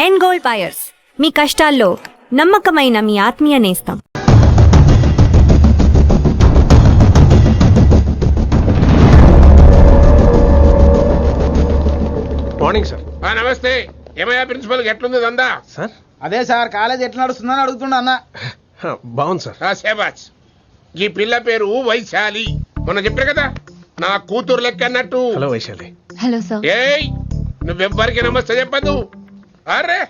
End gold buyers, మీ కష్టాల్లో నమ్మకమైన మీ ఆత్మీయ నేస్తం. Morning sir. నమస్తే. ఏమయ్యా ప్రిన్సిపల్ ఎట్లుంది దందా? సార్ అదే సార్ కాలేజ్ ఎట్లా నడుస్తుందని అడుగుతున్నా అన్న. బాగుంది సార్. శేబాజ్. ఈ పిల్ల పేరు వైశాలి. మొన్న చెప్పారు కదా నా కూతురు లెక్క అన్నట్టు. హలో వైశాలి. Hello sir. ఏయ్ నువ్వెవ్వరికి నమస్తే చెప్పదు. అరే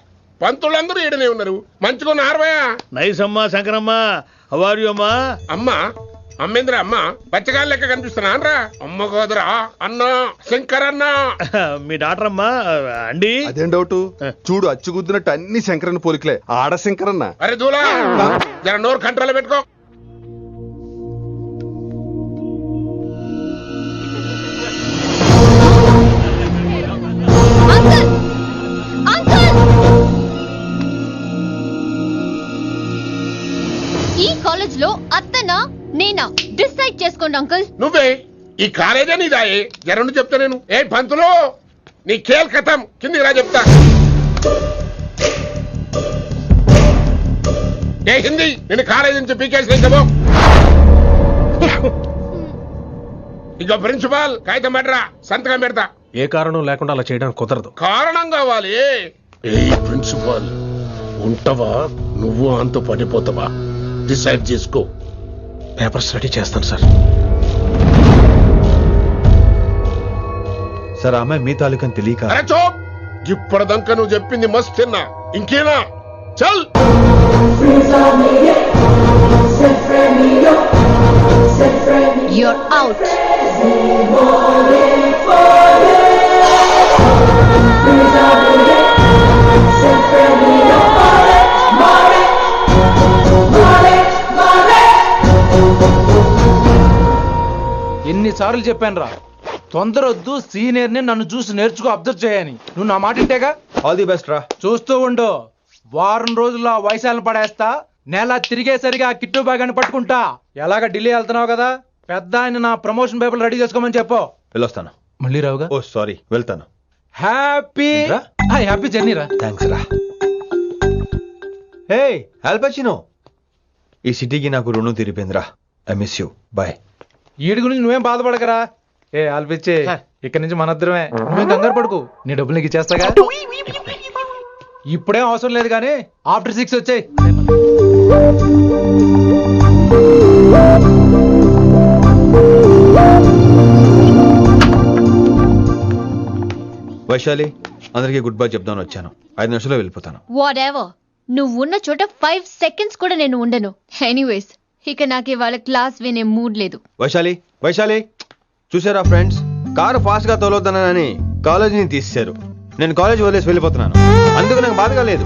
పంతులందరూ ఈడనే ఉన్నారు. మంచుకున్న ఆర్వయా. నైస్ అమ్మా శంకరమ్మ. హౌ అమ్మా? అమ్మా అమ్మేంద్ర అమ్మ బచ్చగాళ్ళ లెక్క కనిపిస్తున్నా అనరా? అమ్మ కాదురా అన్న శంకర్ అన్న. మీ డాక్టర్ అమ్మా అండి. అదేం డౌట్? చూడు అచ్చుగుద్దినట్టు అన్ని శంకరన్న పోలికలే. ఆడ శంకరన్న. అరే దూలా జర నోరు కంట్రోల్ పెట్టుకో. ఈ కాలేజ్ లో అత్తనా నేనా డిసైడ్ చేసుకోండి అంకుల్. నువ్వే ఈ కాలేజా నీదాయే? జరను చెప్తా నేను. ఏ పంతులు నీ ఖేల్ కథం. కిందికి రా చెప్తా. ఏ హిందీ నేను కాలేజీ నుంచి పీకేసి ఇక ప్రిన్సిపాల్ కాగితం పడరా, సంతకం పెడతా. ఏ కారణం లేకుండా అలా చేయడానికి కుదరదు. కారణం కావాలి. ఏ ప్రిన్సిపాల్ ఉంటావా నువ్వు అంత పడిపోతావా? డిసైడ్ చేసుకో. పేపర్ స్టడీ చేస్తాను సార్. సార్ ఆమె మీ తాలూకని తెలియక. అరే చోప్. ఇప్పటిదాకా నువ్వు చెప్పింది మస్త్ తిన్నా. ఇంకేనా? చల్. You're out. ఎన్నిసార్లు చెప్పాను రా, తొందరొద్దు, సీనియర్ ని నన్ను చూసి నేర్చుకో, అబ్జర్వ్ చేయని. నువ్వు నా మాట ఇంటేగా. ఆల్ ది బెస్ట్ రా. చూస్తూ ఉండు, వారం రోజుల్లో వైశాలను పడేస్తా. నెల తిరిగేసరిగా కిట్టు బాగాని పట్టుకుంటా. ఎలాగ ఢిల్లీ వెళ్తున్నావు కదా, పెద్ద ఆయన నా ప్రమోషన్ పేపర్ రెడీ చేసుకోమని చెప్పు. వెళ్ళొస్తాను. మళ్ళీ రావుగా. ఓ సారీ, వెళ్తాను. హ్యాపీ హ్యాపీ జర్నీ రా. థ్యాంక్స్ రా. హే ఆల్పచినో, ఈ సిటీకి నాకు రుణం తీరిపోయిందిరా. I miss you. బాయ్. వీడి గురించి నువ్వేం బాధపడకరా. ఏ ఆల్పిచ్చే, ఇక్కడి నుంచి మనద్దరమే. నువ్వేం కంగారు పడుకు, నీ డబ్బులు నీకు ఇచ్చేస్తాగా. ఇప్పుడేం అవసరం లేదు కానీ ఆఫ్టర్ 6 వచ్చాయి. వైశాలి, అందరికీ గుడ్ బై చెప్దామని వచ్చాను. 5 నిమిషాల్లో వెళ్ళిపోతాను. What ever. నువ్వు ఉన్న చోట 5 seconds కూడా నేను ఉండను. ఎనీవేస్, ఇక నాకు ఇవాళ క్లాస్ వినే మూడ్ లేదు. వైశాలి వైశాలి, చూసారా ఫ్రెండ్స్, కారు ఫాస్ట్ గా తోలొద్దనని కాలేజీని తీసేశారు. నేను కాలేజ్ వదిలేసి వెళ్ళిపోతున్నాను. అందుకు నాకు బాధగా లేదు.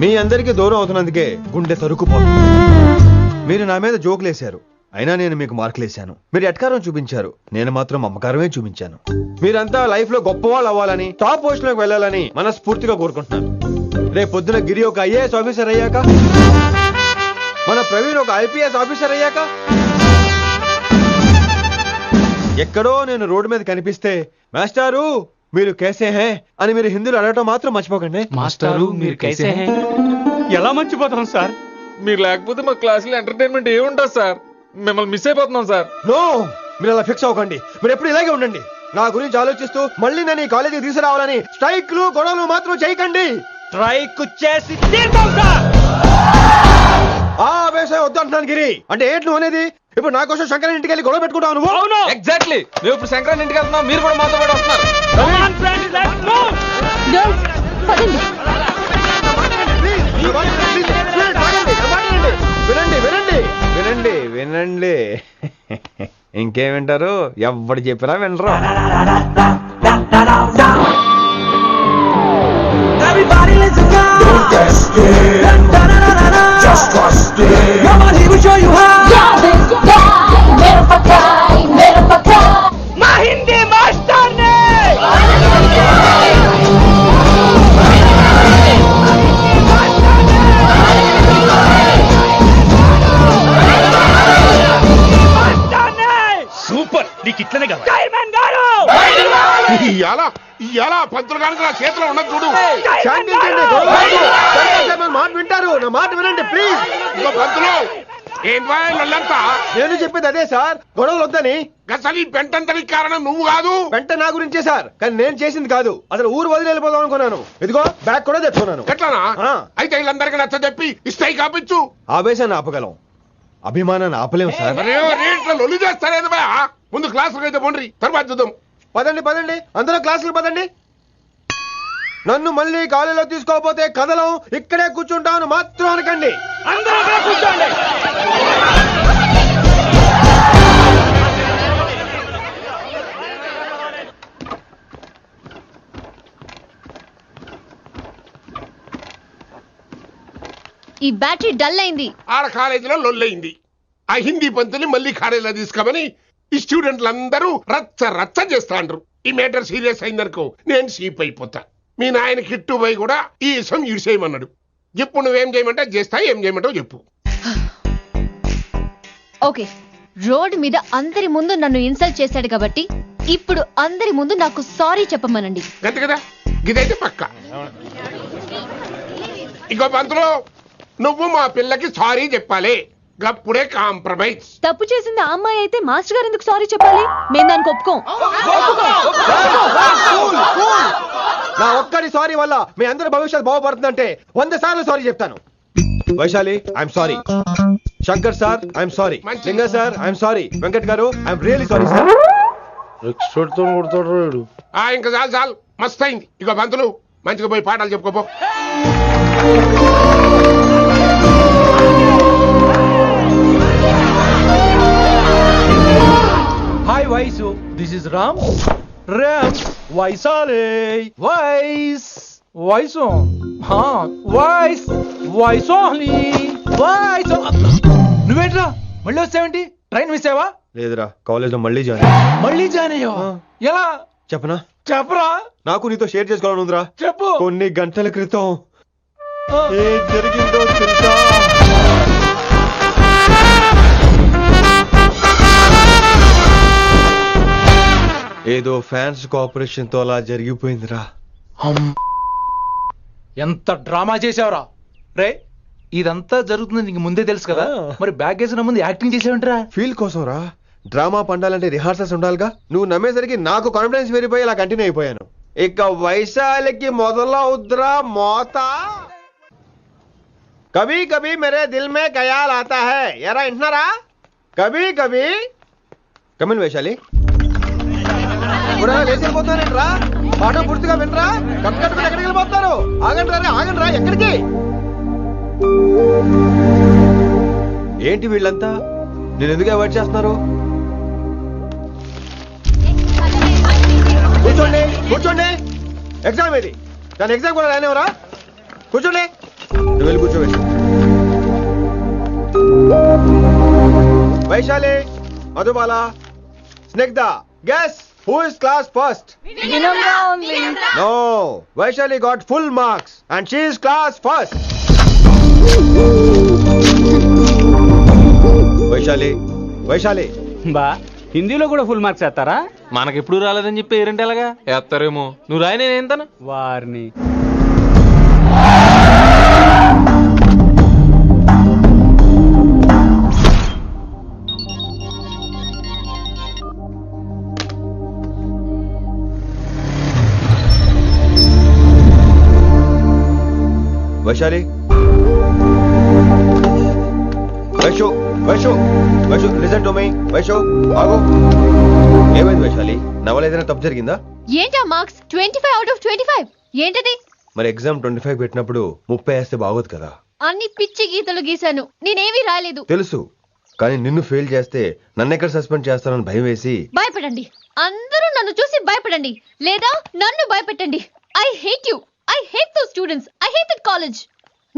మీ అందరికీ దూరం అవుతున్నందుకే గుండె తరుక్కుపోతుంది. మీరు నా మీద జోకులేశారు, అయినా నేను మీకు మార్కులేశాను. మీరు ఎట్కారం చూపించారు, నేను మాత్రం అమ్మకారమే చూపించాను. మీరంతా లైఫ్ లో గొప్ప వాళ్ళు అవ్వాలని, టాప్ పొజిషన్ లోకి వెళ్ళాలని మనస్ఫూర్తిగా కోరుకుంటున్నాను. రేపు పొద్దున గిరి ఒక IAS ఆఫీసర్ అయ్యాక, మన ప్రవీణ్ ఒక IPS ఆఫీసర్ అయ్యాక, ఎక్కడో నేను రోడ్డు మీద కనిపిస్తే మాస్టారు మీరు కేసే హే అని మీరు హిందీలో అడగటం మాత్రం మర్చిపోకండి. మాస్టారు మీరు కైసే హై? ఎలా మర్చిపోతాం సార్? మీరు లేకపోతే మా క్లాసులో ఎంటర్టైన్మెంట్ ఏముంటుంది సార్? మిమ్మల్ని మిస్ అయిపోతున్నాం సార్. నో, మీరు అలా ఫిక్స్ అవ్వకండి. మీరు ఎప్పుడు ఇలాగే ఉండండి. నా గురించి ఆలోచిస్తూ మళ్ళీ నేను ఈ కాలేజీకి తీసుకురావాలని స్ట్రైక్లు గొడవలు మాత్రం చేయకండి. స్ట్రైక్ చేసి తీర్థం సార్. ఆ వేసే వద్దు అంటున్నాను గిరి. అంటే ఏంటి నువ్వు అనేది? ఇప్పుడు నా కోసం శంకరన్ ఇంటికి వెళ్ళి గొడవ పెట్టుకుంటావు నువ్వు? అవును, ఎగ్జాక్ట్లీ. మేము ఇప్పుడు శంకరన్ ఇంటికి వెళ్తున్నాం, మీరు కూడా మాతో పాటు వస్తున్నారు. Girls, పదండి. వినండి వినండి వినండి వినండి. ఇంకేం వింటారు? ఎవడు చెప్పినా వినరు. Everybody let's go. Don't test it. Just trust it. Come on, he will show you how. My Hindi master ne. Super, నీకు ఇట్లనే కావాలి. Chairman garu. ఇయాల పంతులు కనుక నా చేతిలో ఉన్నది చూడు. శాంతించండి, గొడవ మాట వినండి ప్లీజ్. ఇదిగో పంతులు, ఏంట్రా వాళ్ళంతా? నేను చెప్పేది అదే సార్, గొడవలు వద్దని. అసలు ఈ పెంటంతరికి కారణం నువ్వు కాదు. వెంట నా గురించే సార్, కానీ నేను చేసింది కాదు. అసలు ఊరు వదిలి వెళ్ళిపోదాం అనుకున్నాను. ఇదిగో బ్యాగ్ కూడా తెచ్చుకున్నాను. ఎట్లానా? ఆ. అయితే వీళ్ళందరికీ నచ్చ చెప్పి ఇస్తాయి కాపించు. ఆవేశాన్ని ఆపగలం, అభిమానాన్ని ఆపలేము సార్. మరి రేట్ల లొల్లి చేస్తారేది బా. ముందు క్లాసులకు అయితే పోండి, తర్వాత చూద్దాం. పదండి పదండి, అందరూ క్లాసులు పదండి. నన్ను మళ్ళీ కాలేజీలో తీసుకోకపోతే కదలం, ఇక్కడే కూర్చుంటాను మాత్రం అనకండి. అందరూ అక్కడే కూర్చోండి. ఈ బ్యాటరీ డల్ అయింది. ఆడ కాలేజీలో లొల్లయింది. ఆ హిందీ పంతుని మళ్ళీ కాలేజీలో తీసుకోమని ఈ స్టూడెంట్లందరూ రచ్చ రచ్చ చేస్తాండ్రు. ఈ మేటర్ సీరియస్ అయిందనుకో నేను సీప్ అయిపోతా. మీ నాయన కిట్టు పోయి కూడా ఈ విషయం ఇడిసేయమన్నాడు. ఇప్పుడు నువ్వేం చేయమంటే చేస్తా, ఏం చేయమంటావు చెప్పు. ఓకే, రోడ్ మీద అందరి ముందు నన్ను ఇన్సల్ట్ చేశాడు కాబట్టి ఇప్పుడు అందరి ముందు నాకు సారీ చెప్పమనండి. గంతే కదా, గిదైతే పక్క. ఇంకో పంతులు, నువ్వు మా పిల్లకి సారీ చెప్పాలి. గప్పుడే కాంప్రమైజ్. తప్పు చేసింది ఆ అమ్మాయి అయితే మాస్టర్ గారు ఎందుకు సారీ చెప్పాలి? మేము దానికి ఒప్పుకోం. నా ఒక్కడి సారీ వల్ల మీ అందరి భవిష్యత్తు బాగుపడుతుందంటే 100 సార్లు సారీ చెప్తాను. Vaishali, I'm sorry. Shankar sir, I'm sorry. Singer sir, I'm sorry. Venkat గారు, ఐఎమ్ రియలీ సారీ సార్. ఇంకా చాలు చాలు, మస్త్ అయింది. ఇక పంతులు, మంచిగా పోయి పాఠాలు చెప్పుకోపో. Hi Vaishu, this is Ram. వైసాలే వైస్ వైసు వైస్ వైసోహ్లీ వైస్. నువ్వేంట్రా మళ్ళీ వచ్చావేంటి? ట్రైన్ మిస్ అయ్యావా? లేదురా, కాలేజ్ లో మళ్ళీ జాయిన్. మళ్ళీ జాయిన్ అయ్యావా? ఎలా చెప్పనా? చెప్పరా. నాకు నీతో షేర్ చేసుకోవాలని ఉందిరా. చెప్పు. కొన్ని గంటల క్రితం ఏం జరిగిందో తెలుసా? ఏదో ఫ్యాన్స్ కోఆపరేషన్ తో అలా జరిగిపోయిందిరా. ఎంత డ్రామా చేసావురా రే. ఇదంతా జరుగుతుంది నీకు ముందే తెలుసు కదా, మరి బ్యాగ్ వేసిన ముందు యాక్టింగ్ చేసావంటరా? ఫీల్ కోసం రా. డ్రామా పండాలంటే రిహార్సల్స్ ఉండాలిగా. నువ్వు నమ్మేసరికి నాకు కాన్ఫిడెన్స్ పెరిగిపోయి ఇలా కంటిన్యూ అయిపోయాను. ఇక వైశాలికి మొదలవుద్రా మోత. కభీ కభీ మేరే దిల్ మే ఖయాల్ ఆతా హై. ఎరా వింటున్నారా? కభీ కభీ. కమిన్ వైశాలి. లేచిపోతానంట్రా, పాఠం పూర్తిగా వినరా? కట్టుకట్టుకుని ఎక్కడికి వెళ్ళిపోతారు? ఆగండి రా, ఆగండి రా. ఎక్కడికి? ఏంటి వీళ్ళంతా నేను ఎందుకు అవాయిడ్ చేస్తున్నారు? కూర్చోండి కూర్చోండి. ఎగ్జామ్ ఏది? దాని ఎగ్జామ్ కూడా రానివరా? కూర్చోండి. నువ్వు వెళ్ళి కూర్చోవేసి. Vaishali, Madhubala, Snigdha, guess who is class first? No, Vaishali got full marks and she is class first. Vaishali, Vaishali. బా హిందీలో కూడా ఫుల్ మార్క్స్ వేస్తారా? మనకెప్పుడు రాలేదని చెప్పి ఏరంటే ఎలాగా వేస్తారేమో. నువ్వు రాయి, నేను ఏంతను వారిని. Vaishali, Vaishu, Vaishu, Vaishu, listen to me. Vaishu, ఆగు. ఏమైంది వైశాలి? నవల ఏదైనా తప్పు జరిగిందా? ఏంటా మార్క్స్? 25 out of 25. ఏంటది? మరి ఎగ్జామ్ 25 పెట్టినప్పుడు 30 వేస్తే బాగోదు కదా. అన్ని పిచ్చి గీతలు గీశాను, నేనేమీ రాలేదు. తెలుసు, కానీ నిన్ను ఫెయిల్ చేస్తే నన్నెక్కడ సస్పెండ్ చేస్తానని భయం వేసి. భయపడండి, అందరూ నన్ను చూసి భయపడండి, లేదా నన్ను భయపెట్టండి. I hate you. I hate those students. I hate that college.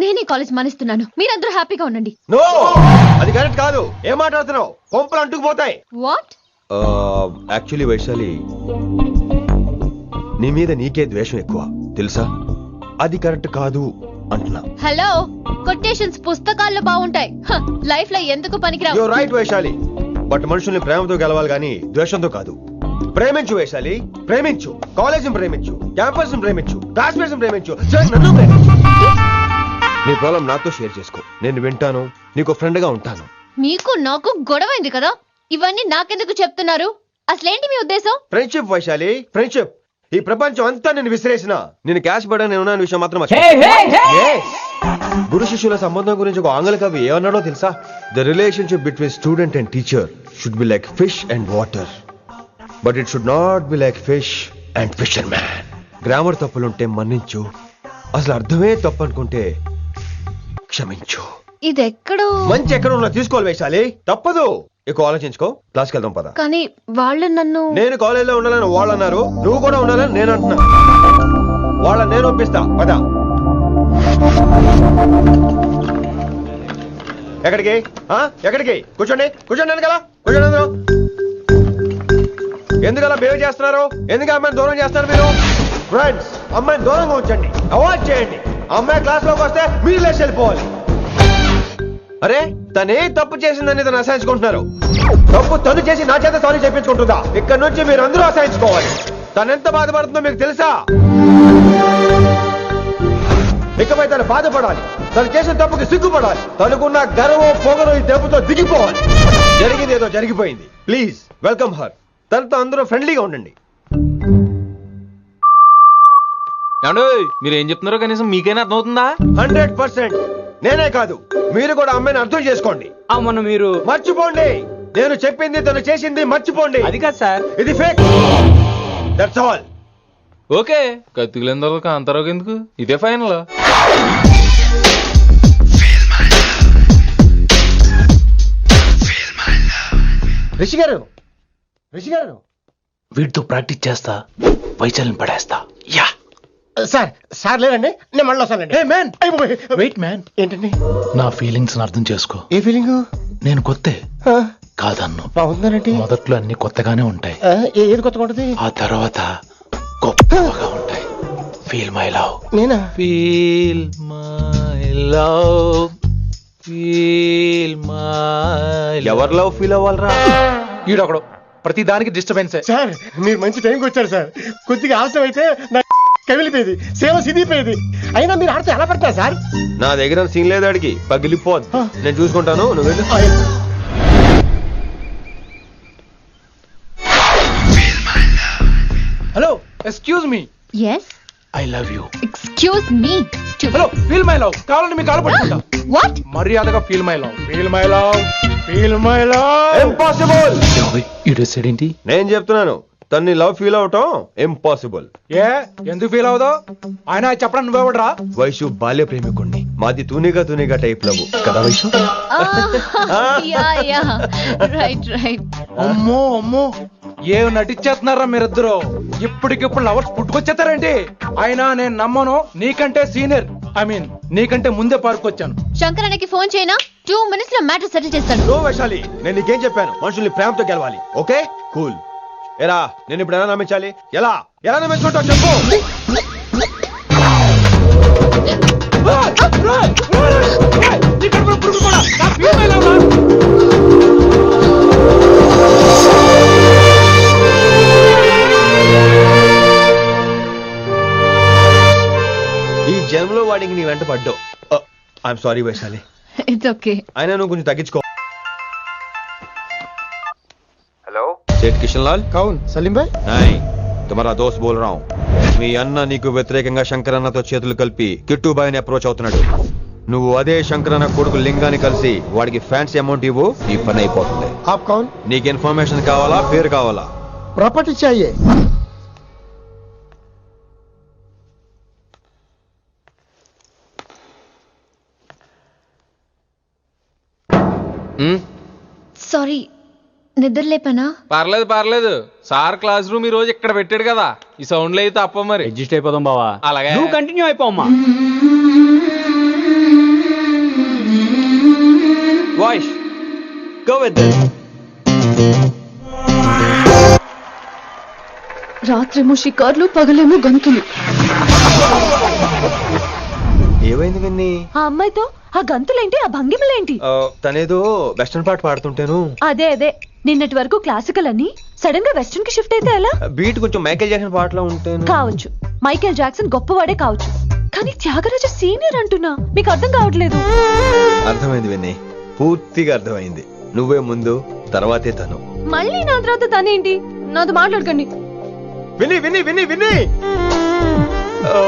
నేనే కాలేజ్ మానేస్తున్నాను. మీరందరూ హ్యాపీగా ఉండండి. నో, అది కరెక్ట్ కాదు. ఏం మాట్లాడుతున్నావు? కొంపలు అంటుకుపోతాయి. వాట్? యాక్చువల్లీ వైశాలి, నీ మీద నీకే ద్వేషం ఎక్కువ తెలుసా? అది కరెక్ట్ కాదు అంటున్నా. హలో, కొటేషన్స్ పుస్తకాల్లో బాగుంటాయి, లైఫ్ లో ఎందుకు పనికిరావు. You are right Vaishali, but మనుషుల్ని ప్రేమతో గెలవాలి గాని ద్వేషంతో కాదు. ప్రేమించు వైశాలి, ప్రేమించు. కాలేజీని ప్రేమించు, క్యాంపస్ ప్రేమించు, క్లాస్మేట్స్ ప్రేమించు, నన్ను ప్రేమించు. నీ ప్రాబ్లం నాతో షేర్ చేసుకో, నేను వింటాను, నీకు ఫ్రెండ్ గా ఉంటాను. మీకు నాకు గొడవైంది కదా, ఇవన్నీ నాకెందుకు చెప్తున్నారు? అసలేంటి మీ ఉద్దేశం? Friendship Vaishali, friendship. ఈ ప్రపంచం అంతా నేను విసిరేసిన నేను క్యాష్ పడా నేను ఉన్న విషయం మాత్రం Yes. గురు శిష్యుల సంబంధం గురించి ఒక ఆంగ్ల కవి ఏమన్నాడో తెలుసా? The relationship between student and teacher should be like fish and water, but it should not be like fish and fisherman. Grammar తప్పులుంటే మన్నించు, అసలు అర్థమే తప్పు అనుకుంటే క్షమించు. ఇది ఎక్కడో మంచి ఎక్కడ ఉన్నా తీసుకోవాలి వైశాలి, తప్పదు. ఎక్కువ ఆలోచించుకో, క్లాస్కి వెళ్దాం పద. కానీ వాళ్ళు నన్ను నేను కాలేజీలో ఉండాలని వాళ్ళు అన్నారు, నువ్వు కూడా ఉండాలని నేను అంటున్నా. వాళ్ళని నేను ఒప్పిస్తా, పద. ఎక్కడికి ఎక్కడికి? కూర్చోండి కూర్చోండి కదా, కూర్చోండి అందరూ. ఎందుకలా బిహేవ్ చేస్తున్నారు? ఎందుకు అమ్మాయిని దూరం చేస్తారు మీరు? ఫ్రెండ్స్, అమ్మాయిని దూరంగా ఉంచండి, అవాయిడ్ చేయండి. అమ్మాయి క్లాస్ లోకి వస్తే మీరు లేచి వెళ్ళిపోవాలి. అరే తనే తప్పు చేసిందని తను అసహించుకుంటున్నారు. తప్పు తను చేసి నా చేత సారీ చెప్పించుకుంటుందా? ఇక్కడ నుంచి మీరు అందరూ అసహించుకోవాలి. తనెంత బాధపడుతుందో మీకు తెలుసా? ఇకపై తను బాధపడాలి, తను చేసిన తప్పుకి సిగ్గుపడాలి. తనకున్న గర్వం పొగరు ఈ దెబ్బతో దిగిపోవాలి. జరిగింది ఏదో జరిగిపోయింది. Please welcome her. తనతో అందరూ ఫ్రెండ్లీగా ఉండండి. మీరు ఏం చెప్తున్నారో కనీసం మీకైనా అర్థమవుతుందా? 100%. నేనే కాదు, మీరు కూడా అమ్మాయిని అర్థం చేసుకోండి. మొన్న మీరు మర్చిపోండి, నేను చెప్పింది తను చేసింది మర్చిపోండి. అది కాదు సార్, ఇది ఫేక్. That's all. ఓకే, కత్తిలేని తర్వాత కాంతారావు ఎందుకు? ఇదే ఫైనల్. రిషి గారు, రిషి గారు, వీటితో ప్రాక్టీస్ చేస్తా, వైశాల్యం పడేస్తా. యా సార్ సార్ లేదండి, నేను మళ్ళీ వస్తానండి. వెయిట్ మ్యాన్, ఏంటండి? నా ఫీలింగ్స్ అర్థం చేసుకో. ఏ ఫీలింగ్? నేను కొత్తే కాదన్ను. బాగుందండి. మొదట్లో అన్ని కొత్తగానే ఉంటాయి, ఏది కొత్తగా ఉంటుంది? ఆ తర్వాత గొప్పగా ఉంటాయి. Feel my love. నేనా? Feel my love, feel my. ఎవరి లవ్ ఫీల్ అవ్వాలరా? ఈడొకడు ప్రతి దానికి డిస్టర్బెన్స్. సార్ మీరు మంచి టైంకి వచ్చారు సార్. కొద్దిగా ఆలస్యం అయితే నా కమిలిపోయేది, సేవ సిదిపోయేది. అయినా మీరు ఆడితే ఎలా పడతారు సార్? నా దగ్గర సీన్ లేదు, అడిగి పగిలిపోద్ది. నేను చూసుకుంటాను, నువ్వు వెళ్ళు. Hello, excuse me. Yes, I love you. Excuse me. Hello, feel my love. కావాలంటే మీ కాలు పట్టుకుంటా. వాట్? మర్యాదగా feel my love, feel my love, feel my love. Impossible. ఏంటి? నేను చెప్తున్నాను, తన్ని లవ్ ఫీల్ అవటం ఇంపాసిబుల్. ఏ ఎందుకు ఫీల్ అవుదో? ఆయన చెప్పడం నువ్వెవడరా? వైషు బాల్య ప్రేమికుణ్ణి, మాది తూనిగా తూనిగా టైప్ లవ్ కదా వైషు? Right right. అమ్మో అమ్మో, ఏం నటించేస్తున్నారా మీరిద్దరు? ఇప్పటికిప్పుడు లవర్స్ పుట్టుకొచ్చేస్తారేంటి? అయినా నేను నమ్మను, నీకంటే సీనియర్, ఐ మీన్ నీకంటే ముందే పార్కొచ్చాను. శంకరానికి ఫోన్ చేయనా? 2 minutes లో మ్యాటర్ సెటిల్ చేస్తాను. నో వైశాలి, నేను నీకేం చెప్పాను? మనుషుల్ని ప్రేమతో గెలవాలి. Okay cool. ఎరా నేను ఇప్పుడు ఎలా నమ్మించాలి? ఎలా ఎలా నమ్మించుకుంటావు చెప్పు. ఈ జన్మలో వాడికి నీ వెంట పడ్డావు. I'm sorry Vaishali. It's okay. అయినా నువ్వు కొంచెం తగ్గించుకో. हेलो सेठ किशन लाल। कौन? सलीम भाई? नहीं, तुम्हारा दोस्त बोल रहा हूँ. మీ అన్న నీకు వ్యతిరేకంగా శంకరన్నతో చేతులు కలిపి కిట్టుబాయిని అప్రోచ్ అవుతున్నాడు. నువ్వు అదే శంకరన్న కొడుకు లింగాన్ని కలిసి వాడికి ఫ్యాన్సీ అమౌంట్ ఇవ్వు, నీ పని అయిపోతుంది. आप कौन? నీకు ఇన్ఫర్మేషన్ కావాలా, పేరు కావాలా? प्रॉपर्टी चाहिए. సారీ, నిద్ర లేపనా? పర్లేదు పర్లేదు, సార్ క్లాస్ రూమ్ ఈ రోజు ఇక్కడ పెట్టాడు కదా, ఈ సౌండ్ లో అయితే తప్ప మరి అడ్జస్ట్ అయిపోదాం బావా. అలాగే నువ్వు కంటిన్యూ అయిపోమ్మా. Voice go with this. రాత్రేమో షికార్లు, పగలేమో గంతులు. ఏమైంది విన్ని? ఆ అమ్మాయితో ఆ గంతులేంటి, ఆ భంగిమలేంటి? తనేదో వెస్టర్న్ పాట పాడుతుంటేను. అదే అదే, నిన్నటి వరకు క్లాసికల్ అని సడన్ గా వెస్టర్న్ కి షిఫ్ట్ అయితే ఎలా? బీట్ కొంచెం మైకేల్ జాక్సన్ పాటలో ఉంటేను. కావచ్చు, మైకేల్ జాక్సన్ గొప్పవాడే కావచ్చు, కానీ త్యాగరాజ సీనియర్ అంటున్నా మీకు అర్థం కావట్లేదు. అర్థమైంది విన్నీ, పూర్తిగా అర్థమైంది. నువ్వే ముందు, తర్వాతే తను. మళ్ళీ నా తర్వాత తనేంటి? నాతో మాట్లాడకండి. Vinni Vinni Vinni Vinni oh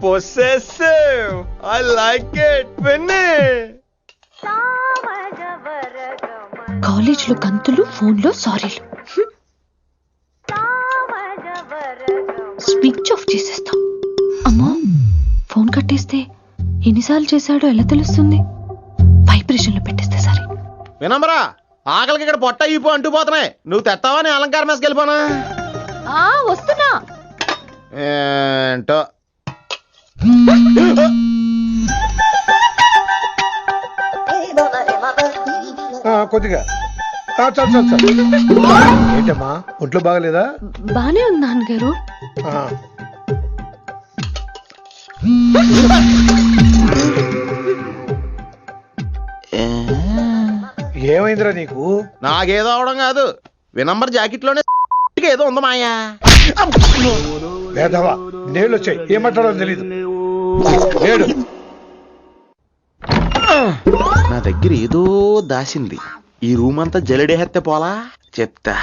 possessive, I like it. Vinni college లో గంతులు, ఫోన్ లో సారీలు. స్విచ్ ఆఫ్ చేసేస్తా. అమ్మో, ఫోన్ కట్టేస్తే ఎన్నిసార్లు చేశాడో ఎలా తెలుస్తుంది? వైబ్రేషన్ లో పెట్టేస్తే సరే. వినమ్రా, ఆకలికి ఇక్కడ పొట్ట ఈపు అంటూ పోతున్నాయి. నువ్వు తెస్తావా? నేను అలంకారం వేసుకెళ్ళిపోనా? వస్తున్నా. ఏంటో కొద్దిగా ఏంటమ్మా, ఒంట్లో బాగలేదా? బానే ఉంది నాన్నగారు. ఏమైందిరా నీకు? నాకేదో అవడం కాదు, వినంబర్ జాకెట్ లోనే ఏదో ఉంది మాయా. లేదవా, నేళ్ళు వచ్చాయి, ఏం మాట్లాడో తెలీదు. నా దగ్గర ఏదో దాసింది. ఈ రూమ్ అంతా జలడేహెత్తే పోలా చెప్తా.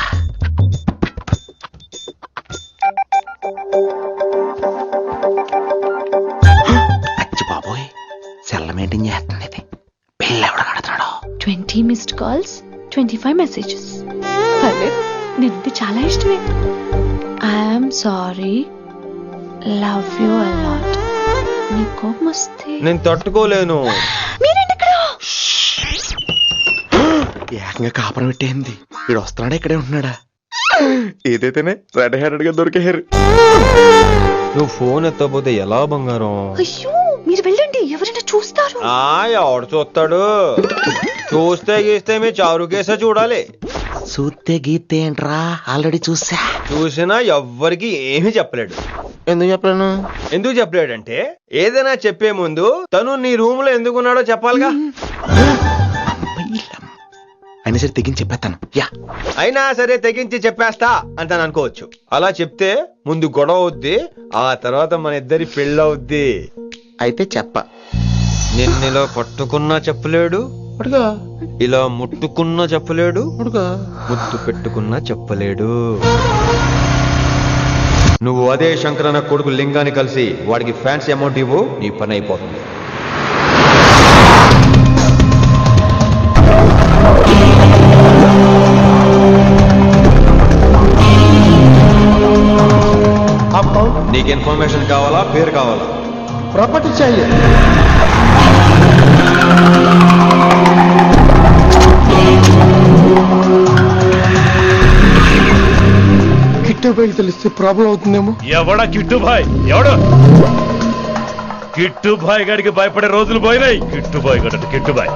అచ్చి బాబోయ్, సెల్ల మెయింటైన్ చేస్తుంది ఇది. పిల్ల ఎవడ కడుతున్నాడు? 20 మిస్డ్ కాల్స్, 25 మెసేజెస్. పర్లేదు, నేనంటే చాలా ఇష్టమే. I'm sorry, love you a lot. నీ కోపం వస్తే నేను తట్టుకోలేను. మీరేంటి ఇక్కడ? ఏకంగా కాపురం పెట్టేంది. వీడు వస్తున్నాడా, ఇక్కడే ఉంటున్నాడా? ఏదైతేనే రెడ్ హ్యాండెడ్ గా దొరికేహారు. నువ్వు ఫోన్ ఎత్తపోతే ఎలా బంగారం? అయ్యో, మీరు వెళ్ళండి, ఎవరైనా చూస్తారు. ఎవడు చూస్తాడు? చూస్తే గీస్తే మీ చారు కేసే చూడాలి. చూస్తే గీతే ఏంట్రా, ఆల్రెడీ చూసా. చూసినా ఎవ్వరికి ఏమీ చెప్పలేడు. ఎందుకు చెప్పలేను? ఎందుకు చెప్పలేడంటే, ఏదైనా చెప్పే ముందు తను నీ రూమ్ లో ఎందుకున్నాడో చెప్పాలిగా. అయినా సరే తెగించి చెప్పేస్తాను. అయినా సరే తెగించి చెప్పేస్తా అంటాను అనుకోవచ్చు. అలా చెప్తే ముందు గొడవ అవుద్ది, ఆ తర్వాత మన ఇద్దరి పెళ్ళవుద్ది. అయితే చెప్ప. నిన్నిలా పట్టుకున్నా చెప్పలేడు, ఇలా ముట్టుకున్నా చెప్పలేడు, ముద్దు పెట్టుకున్నా చెప్పలేడు. నువ్వు అదే శంకరన్న కొడుకు లింగాన్ని కలిసి వాడికి ఫ్యాన్సీ అమౌంట్ ఇవ్వు, నీ పని అయిపోతుంది. నీకు ఇన్ఫర్మేషన్ కావాలా, పేరు కావాలా? ప్రాపర్టీ चाहिए. కిట్టుబాయ్ తెలిస్తే ప్రాబ్లం అవుతుందేమో. ఎవడా కిట్టుబాయ్? ఎవడు? కిట్టుబాయ్ గారికి భయపడే రోజులు పోయినాయి. కిట్టుబాయ్ గడ కిట్టుబాయ్.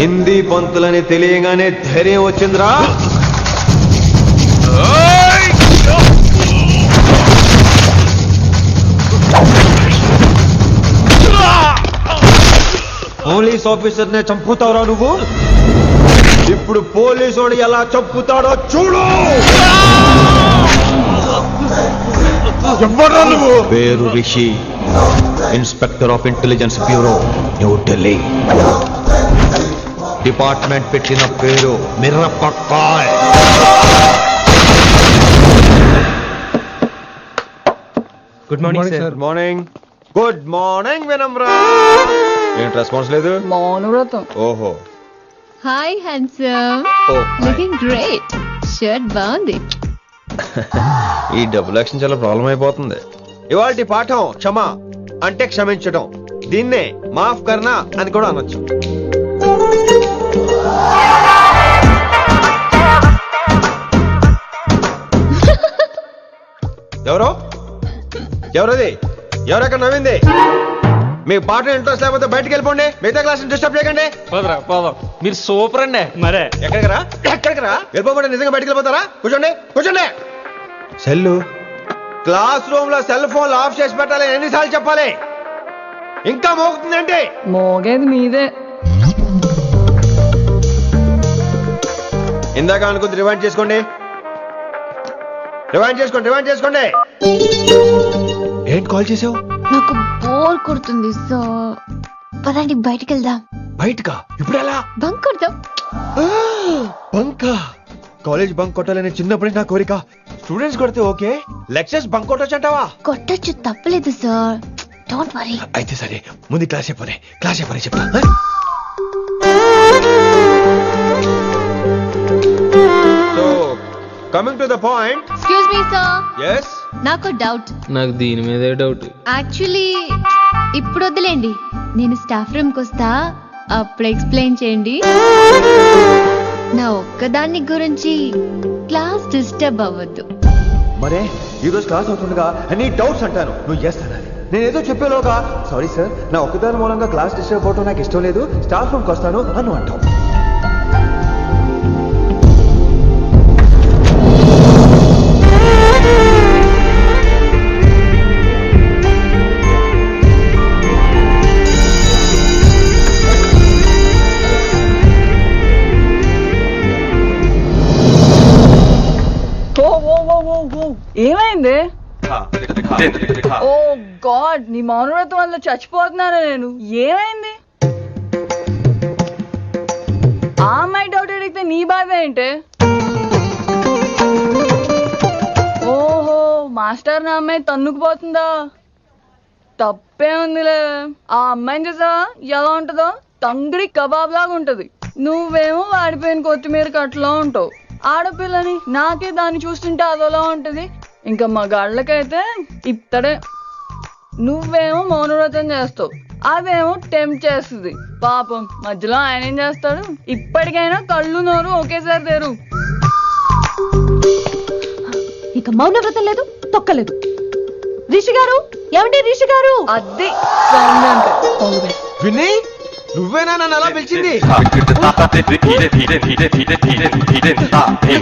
హిందీ పంతులని తెలియగానే ధైర్యం వచ్చిందిరా. పోలీస్ ఆఫీసర్ నే చంపుతావురా నువ్వు? ఇప్పుడు పోలీసు ఎలా చంపుతాడో చూడు. ఎవడ్రా నువ్వు? పేరు Rishi, inspector of intelligence bureau, New Delhi. Department పెట్టిన పేరు మిర్రపక్కాయ్. Good morning sir. Morning. Good morning Vinamra. ఏంటి రెస్పాన్స్ లేదు? మౌనవ్రతం. ఓహో. Hi handsome. Looking great. Shirt బాగుంది. ఈ డబుల్ యాక్షన్ చాలా ప్రాబ్లం అయిపోతుంది. ఇవాల్టి పాఠం క్షమ అంటే క్షమించడం. దీన్నే మాఫ్ కర్నా అని కూడా అనొచ్చు. ఎవరో ఎవరది? ఎవరక్కడ నవ్వింది? మీ పాట ఇంట్రెస్ట్ లేకపోతే బయటకు వెళ్ళిపోండి. మిగతా క్లాస్ డిస్టర్బ్ చేయకండి. పోదరా పోదాం. మీరు సూపర్ అండి. మరే ఎక్కడికి రా? వెళ్ళిపోకుండా నిజంగా బయటకు వెళ్ళిపోతారా? కూర్చోండి కూర్చోండి. సెల్లు క్లాస్ రూమ్ లో సెల్ ఫోన్ ఆఫ్ చేసి పెట్టాలి. ఎన్నిసార్లు చెప్పాలి? ఇంకా మోగుతుందంటే మోగేది మీదే. ఇందాక అనుకుంది రివైండ్ చేసుకోండి. ఏంటి కాల్ చేసావు? నాకు బోర్ కొడుతుంది సో పదండి బయటికి వెళ్దాం. బయటకా? ఇప్పుడు ఎలా? బంక్ కొడదాం. బంకా? కాలేజ్ బంక్ కొట్టాలని చిన్నప్పటి నా కోరిక. స్టూడెంట్స్ కొడితే ఓకే, లెక్చర్స్ బంక్ కొట్టొచ్చు అంటావా? కొట్టచ్చు, తప్పలేదు సార్. Don't worry. అయితే సరే, ముందు క్లాస్ చెప్పని చెప్తా. So coming to the point. Excuse me sir. yes నాకు డౌట్. నాకు దీని మీదే డౌట్. యాక్చువల్లీ ఇప్పుడు వద్దులేండి, నేను స్టాఫ్ రూమ్ కి వస్తా, అప్పుడు ఎక్స్ప్లెయిన్ చేయండి. నా ఒక్కదాన్ని గురించి క్లాస్ డిస్టర్బ్ అవ్వద్దు. మరే ఈ రోజు క్లాస్ అవుతుండగా ఎనీ డౌట్స్ అంటాను, నువ్వు ఎస్ అనాలి. నేను ఏదో చెప్పేలోగా సారీ సార్, నా ఒక్కదాని మూలంగా క్లాస్ డిస్టర్బ్ అవడం నాకు ఇష్టం లేదు, స్టాఫ్ రూమ్కి వస్తాను అను అంటావు. ఏమైంది? ఓ గాడ్, నీ మౌనవ్రతం వల్ల చచ్చిపోతున్నాను నేను. ఏమైంది? ఆ అమ్మాయి డౌట్ అడిగితే నీ బాధ ఏంటి? ఓహో, మాస్టర్ నా అమ్మాయి తన్నుకుపోతుందా? తప్పే ఉందిలే. ఆ అమ్మాయిని చూసా ఎలా ఉంటుందో? తంగిడి కబాబ్ లాగా ఉంటది. నువ్వేమో వాడిపోయిన కొత్తిమీర కట్లా ఉంటావు. ఆడపిల్లని నాకే దాన్ని చూస్తుంటే అదోలా ఉంటది. ఇంకా మగాళ్ళకైతే ఇత్తడే. నువ్వేమో మౌనవ్రతం చేస్తావు, అదేమో టెంప్ట్ చేస్తుంది. పాపం మధ్యలో ఆయన ఏం చేస్తాడు? ఇప్పటికైనా కళ్ళు నోరు ఒకేసారి తెరు. ఇక మౌనవ్రతం లేదు, తొక్కలేదు. రిషి గారు, ఏమండి రిషి గారు? అది సౌండ్ అంటే. విన్నీ, నువ్వేనా నన్ను అలా పిలిచింది?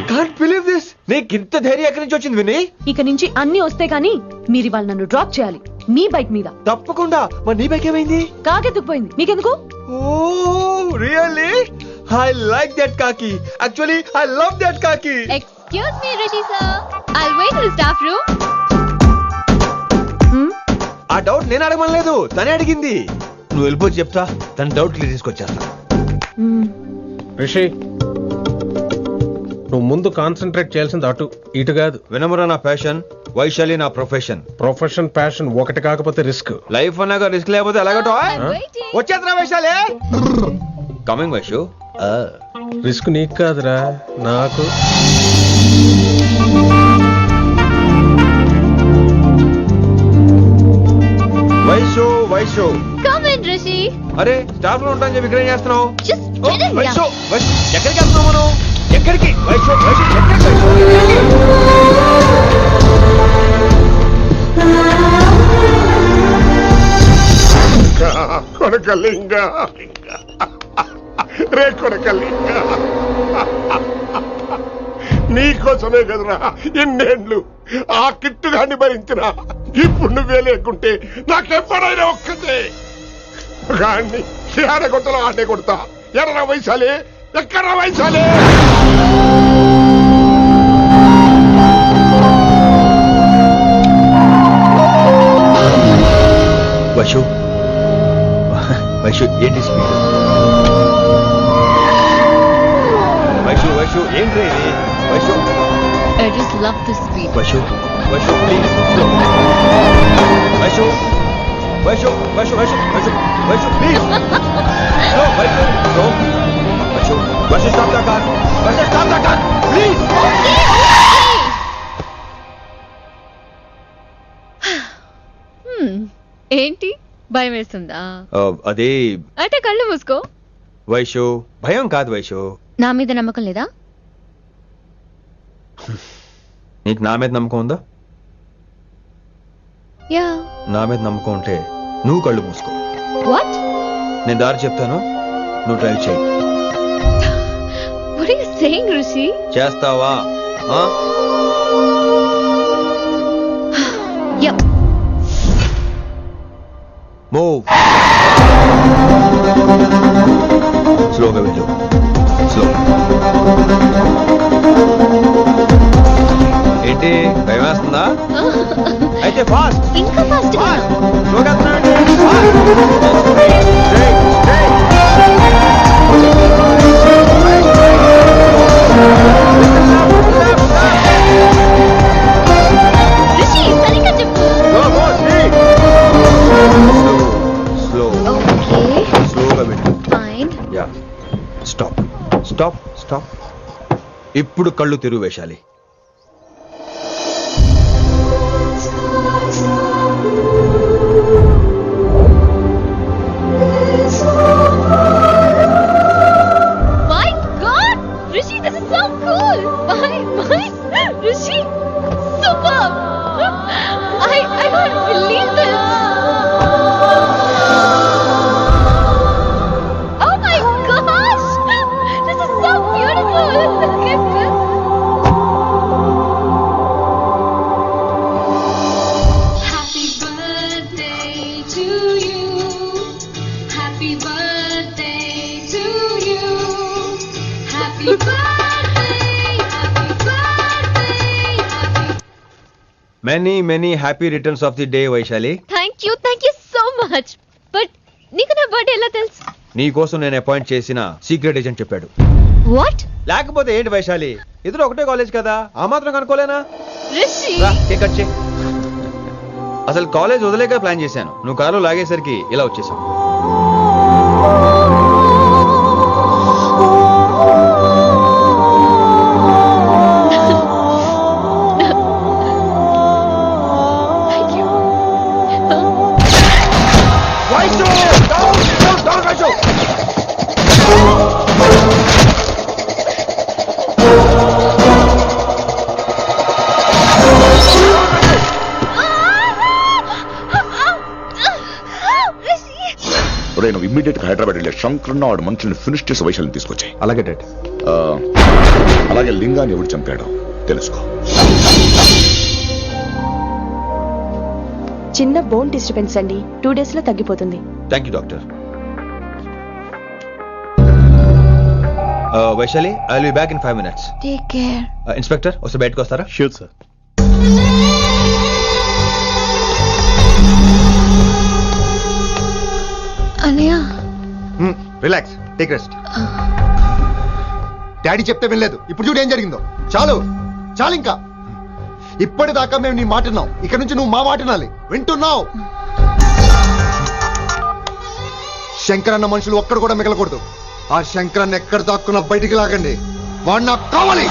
Can't believe this. నీకు ఇంత ధైర్యం ఎక్కడి నుంచి వచ్చింది విన్నీ? ఇక నుంచి అన్ని వస్తే కానీ మీరు ఇవాళ నన్ను డ్రాప్ చేయాలి మీ బైక్ మీద. తప్పకుండా. మరి నీ బైక్ ఏమైంది? కాకెత్తుకుపోయింది. మీకెందుకు? Oh really? I like that కాకి. యాక్చువల్లీ ఐ లవ్ దట్ కాకి. Excuse me Rishi sir, I'll wait in the staff room. ఆ డౌట్ నేను అడగమనలేదు, తనే అడిగింది. నువ్వు వెళ్ళిపోయి చెప్తా, తన డౌట్ క్లియర్ తీసుకొచ్చేస్తా. రిషి, నువ్వు ముందు కాన్సన్ట్రేట్ చేయాల్సింది అటు ఇటు కాదు. వినమ్ర నా ప్యాషన్, వైశాలి నా ప్రొఫెషన్. ప్రొఫెషన్ ప్యాషన్ ఒకటి కాకపోతే రిస్క్. లైఫ్ అన్నాక రిస్క్ లేకపోతే ఎలాగటో? waiting. వచ్చేద్రా వైశాలి. కమింగ్ వైషు. రిస్క్ నీకు కాదురా, నాకు. Vaishu come in Rishi. అరే స్టాఫ్ లో ఉంటాను చెప్పి ఇక్కడ ఏం చేస్తున్నావు? Just get in Vaishu here. Vaishu ఎక్కడికి వెళ్తున్నావు మనం? ఎక్కడికి? వైషు వైషు ఎక్కడికి? కొనకలింగ రే కొనకలింగ, నీకోసమే కదరా ఎన్నేళ్ళు ఆ కిట్టుగాన్ని భరించినా. ఇప్పుడు నువ్వే లేకుంటే నాకెప్పుడైనా ఒక్కతే గాన్ని ఆడగొట్టలో ఆడే కొడతా. ఎర్ర వైశాలే, ఎక్కడ వైశాలే? వైషు వైషు ఏంటి స్పీడ్? వైషు వైషు ఏంటి ఇది? Vaishu I just love the speed. Vaishu Vaishu please slow. Vaishu Vaishu Vaishu Vaishu Vaishu Vaishu please slow. Vaishu slow. Vaishu Vaishu stop the car. Vaishu stop the car please. ఏంటి భయం వేస్తుందా? అదే అంటే కళ్ళు మూసుకో. వైషు భయం కాదు వైషు. నా మీద నమ్మకం లేదా? నీకు నా మీద నమ్మకం ఉందా? యా. నా మీద నమ్మకం ఉంటే నువ్వు కళ్ళు మూసుకో. వాట్? నేను దారి చెప్తాను, నువ్వు డ్రైవ్ చేయి. What are you saying, Rishi? చేస్తావా? Yep. మూవ్. స్లోగా వెళ్ళు. స్లో. ఏంటి భయం వేస్తుందా? అయితే ఫాస్ట్. ఇంకా ఫాస్ట్ గా. స్లోగా వెళ్తున్నానండి. రిషి సరిగ్గా చెప్పు. స్లో. ఓకే. స్లోగా వెళ్ళు. Fine. Yeah. Stop stop stop. ఇప్పుడు కళ్ళు తెరువు వేశాలి. My God, Rishi, this is so cool. My, Rishi, superb. I can't believe this. Oh my gosh, this is so beautiful. Look at this. Happy birthday to you. Happy birthday to you. Happy birthday, happy birthday, happy. Many many happy returns of the day Vaishali. Thank you so much. But నీకు నా birthday ఎలా తెలుసు? నీ కోసం నేను appoint చేసిన secret agent చెప్పాడు. What? లేకపోతే ఏంటి వైశాలి, ఇద్దరు ఒకటే కాలేజ్ కదా, ఆ మాత్రం కనుక్కోలేనా? రిషి. రా, కేక్ కట్ చేయి. అసలు కాలేజ్ వదిలేక ప్లాన్ చేశాను, నువ్వు కారులో లాగేసరికి ఇలా వచ్చేసావు. Thank you. నువ్వు ఇమ్మీడియట్ గా హైదరాబాద్ వెళ్ళే శంకరన్న వాడు మనుషుల్ని ఫినిష్ చేసి వైశాల్ని తీసుకొచ్చాయి. అలాగే డాడ్. అలాగే లింగాన్ని ఎవరు చంపాడో తెలుసుకో. చిన్న బోన్ డిస్టర్బెన్స్ అండి, 2 days లో తగ్గిపోతుంది. Thank you doctor. Vaishali, I will be back in 5 minutes. Take care. Inspector ఒకసారి బయటకు వస్తారా? Sure sir. అన్నయ్య. Relax, take rest. డాడీ చెప్తే వినలేదు, ఇప్పుడు చూడు ఏం జరిగిందో. చాలు చాలు, ఇంకా ఇప్పటిదాకా మేము నీ మాట విన్నాం, ఇక్కడ నుంచి నువ్వు మా మాట వినాలి. వింటున్నావు? శంకరన్న మనుషులు ఒక్కడు కూడా మిగలకూడదు. ఆ శంకరన్న ఎక్కడ దాక్కున్నా బయటికి లాగండి, వాడు నాకు కావాలి.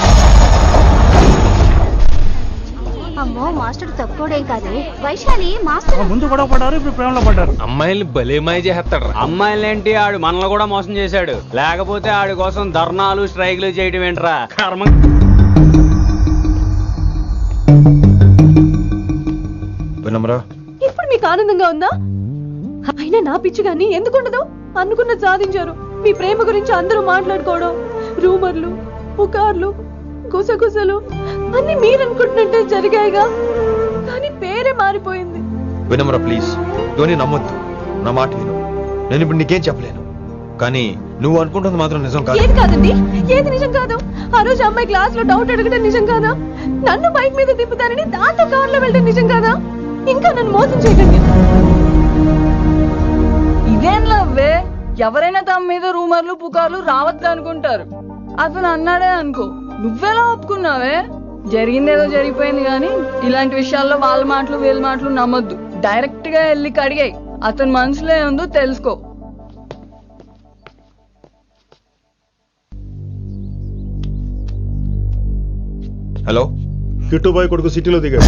అమ్మో, మాస్టర్ తక్కువడేం కాదే. వైశాలి మాస్టర్ ముందు గొడవ పడ్డారు, ఇప్పుడు ప్రేమలో పడ్డారు. అమ్మాయిల్ని భలే మాయ చేస్తాడు. అమ్మాయిలేంటి, ఆడు మనల్ని కూడా మోసం చేశాడు. లేకపోతే ఆడి కోసం ధర్నాలు స్ట్రైక్లు చేయడం ఏంట్రా కర్మ. వినమ్రా, ఇప్పుడు మీకు ఆనందంగా ఉందా? అయినా నా పిచ్చి గాని ఎందుకుండదు? అనుకున్న సాధించారు. మీ ప్రేమ గురించి అందరూ మాట్లాడుకోవడం, రూమర్లు, పుకార్లు, గుసగుసలు అన్ని మీరు అనుకుంటున్నట్టే జరిగాయిగా. కానీ పేరే మారిపోయింది. వినమ్రా ప్లీజ్, ధోని నమ్మొద్దు, నా మాట విను. నేను ఇప్పుడు నీకేం చెప్పలేను, కానీ నువ్వు అనుకుంటుంది మాత్రం నిజం కాదు. ఏది కాదండి, ఏది నిజం కాదు? ఆ రోజు అమ్మాయి క్లాస్ లో డౌట్ అడగడం నిజం కాదా? నన్ను బైక్ మీద తిప్పుతారని దాంతో కార్లో వెళ్ళడం నిజం కాదా? ఇంకా నన్ను మోసం చేయకండి. ఎవరైనా తమ మీద రూమర్లు పుకార్లు రావద్దు అనుకుంటారు. అతను అన్నాడే అనుకో, నువ్వెలా ఒప్పుకున్నావే? జరిగిందేదో జరిగిపోయింది కానీ ఇలాంటి విషయాల్లో వాళ్ళ మాటలు వీళ్ళ మాటలు నమ్మొద్దు. డైరెక్ట్ గా వెళ్ళి కడిగాయి, అతని మనసులో ఏముందో తెలుసుకో. హలో, కిట్టుబాయ్ కొడుకు సిటీలో దిగాడు.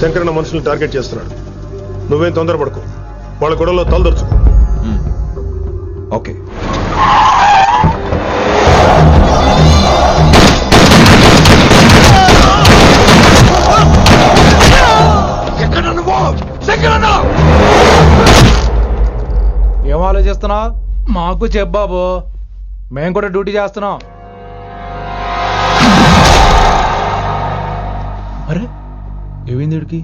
శంకరన్న మనుషుల్ని టార్గెట్ చేస్తున్నాడు. నువ్వేం తొందరపడకు, వాళ్ళ గొడవలో తలదొరుచుకో. ఓకే. ఏం ఆలోచిస్తున్నావు? మాకు చెప్పాబు, మేము కూడా డ్యూటీ చేస్తున్నాం. అరే ఏమైంది వీడికి?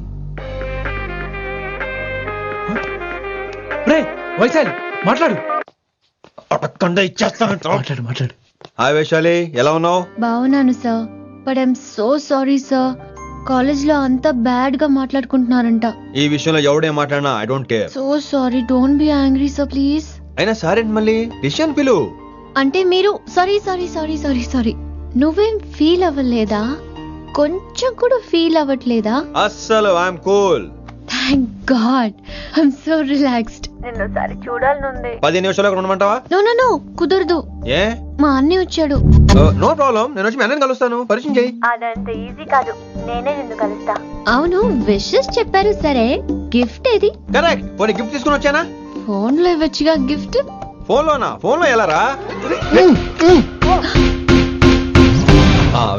రే వైశాలి మాట్లాడు. మాట్లాడు మాట్లాడు. హాయ్ వైశాలి, ఎలా ఉన్నావు? బాగున్నాను sir, but I'm so sorry sir. College లో అంతా బ్యాడ్ గా మాట్లాడుకుంటున్నారంట. ఈ విషయంలో ఎవడే మాట్లాడినా I don't care. So sorry, don't be angry sir please. అయినా సరే మళ్ళీ డిసిషన్ పిలు. అంటే మీరు sorry sorry sorry sorry sorry నువ్వేం ఫీల్ అవ్వలేదా? కొంచెం కూడా ఫీల్ అవ్వట్లేదా? అస్సలు I'm cool. Thank God, I'm so relaxed. నిన్నోసారి చూడాలనుంది. 10 నిమిషాలు ఉండమంటావా? నో నో నో, కుదరదు. ఏ? మా అన్నయ్య వచ్చాడు. నో ప్రాబ్లం, నేను వచ్చి మీ అన్నని కలుస్తాను. పరిచయం చేయి. అదంత ఈజీ కాదు, నేనే నిన్ను కలుస్తా. అవును, విషెస్ చెప్పారు సరే, గిఫ్ట్ ఏది? కరెక్ట్. పోనీ గిఫ్ట్ తీసుకుని వచ్చానా? ఫోన్ లో ఇవ్వచ్చుగా గిఫ్ట్. ఫోన్ లోనా? ఫోన్ లో ఎలా రా?